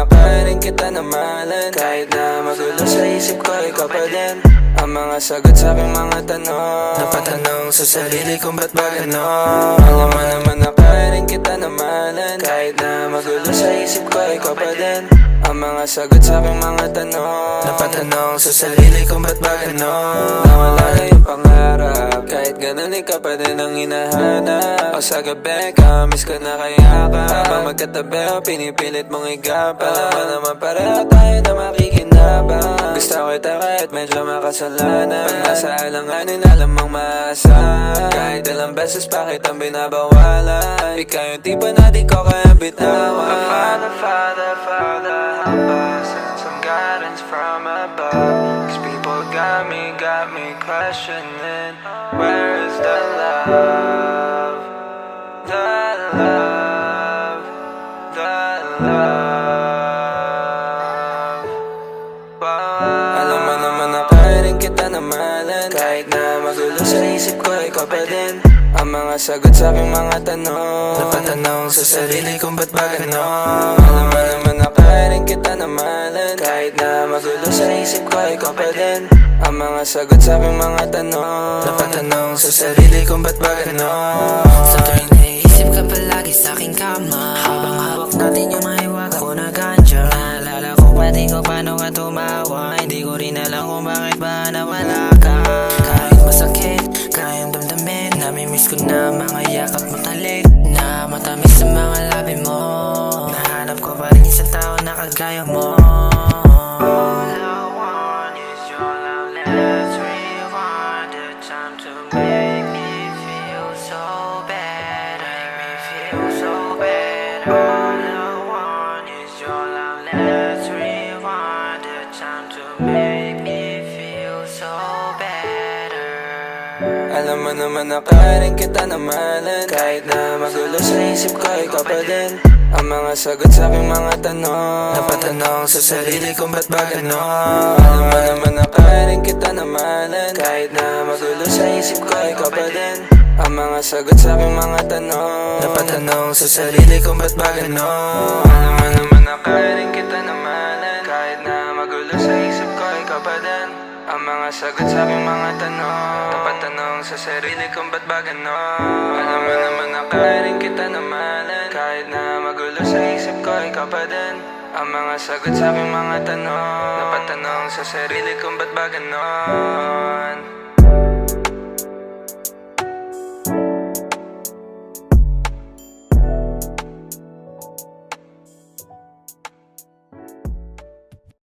na kaya rin kita na mahalin. Kahit na magulo sa isip ko, ikaw pa din ang mga sagot sa aking mga tanong. Napatanong sa sarili kung ba't ba ganon. Alam mo naman na kaya rin kita na mahalin. Kahit na magulo sa isip ko, ikaw pa din ang mga sagot sa aking mga tanong. Napatanong sa sarili kung ba't ba ganon. Nawala na yung pangarap, kahit ganon ikaw pa din ang hinahanap. O sa gabi, kamiss ko na kaya ka. Habang magkatabi o pinipilit mong igapa. Alam mo naman pareho tayo na makikinabang. Gusto ko kita kahit medyo makasalanan. Pag nasa alanganin, alam mong maasa. Kahit ilang beses pa kitang binabawalan. Ikaw yung tipo na di ko kaya bitawan. Father, help us and some guidance from above. Cause people got me questioning, where is the love? The love, the love. Alam mo naman na kaya rin kita na mahalin. Kahit na magulo sa isip ko, ikaw pa din ang mga sagot sa aking mga tanong. Napatanong sa sarili kung ba't ba ganon. Alam mo naman na kaya rin kita na mahalin. Kahit na magulo sa isip ko, ikaw pa din ang mga sagot sa aking mga tanong. Napatanong sa sarili kung ba't ba ganon. Sa tuwing naiisip ka palagi sa aking kama, habang hawak natin yung mahiwaga ko na ganja. Naalala ko pati ko paano ka tumawa. Hindi ko rin alam kung bakit ba nawala ka. Kahit masakit, kayang damdamin. Namimiss ko na mga yakap matalik, na matamis sa mga labi mo. Nahanap ko pa rin isang tao na kagaya mo. All I want is your love. Let's rewind the time to make me feel so bad. Make me feel so bad. All I want is your love. Let's rewind the time to make me feel so better. Alam mo naman na kaya rin kita na mahalin. Kahit na magulo sa isip ko, ikaw pa din ang mga sagot sa aking mga tanong. Napatanong sa sarili kung ba't ba ganon. Alam mo naman na kaya rin kita na mahalin. Kahit na magulo sa isip ko, ikaw pa din ang mga sagot sa aking mga tanong. Napatanong sa sarili kung ba't ba ganon. Alam mo naman na kaya rin kita na mahalin. Kahit na magulo sa isip ko, ikaw pa din ang mga sagot sa aking mga tanong. Napatanong sa sarili kung ba't ba ganon. Alam mo naman na kaya rin kita na mahalin. Kahit na magulo sa isip ko, ikaw pa din ang mga sagot sa aking mga tanong. Napatanong sa sarili kung ba't ba ganon.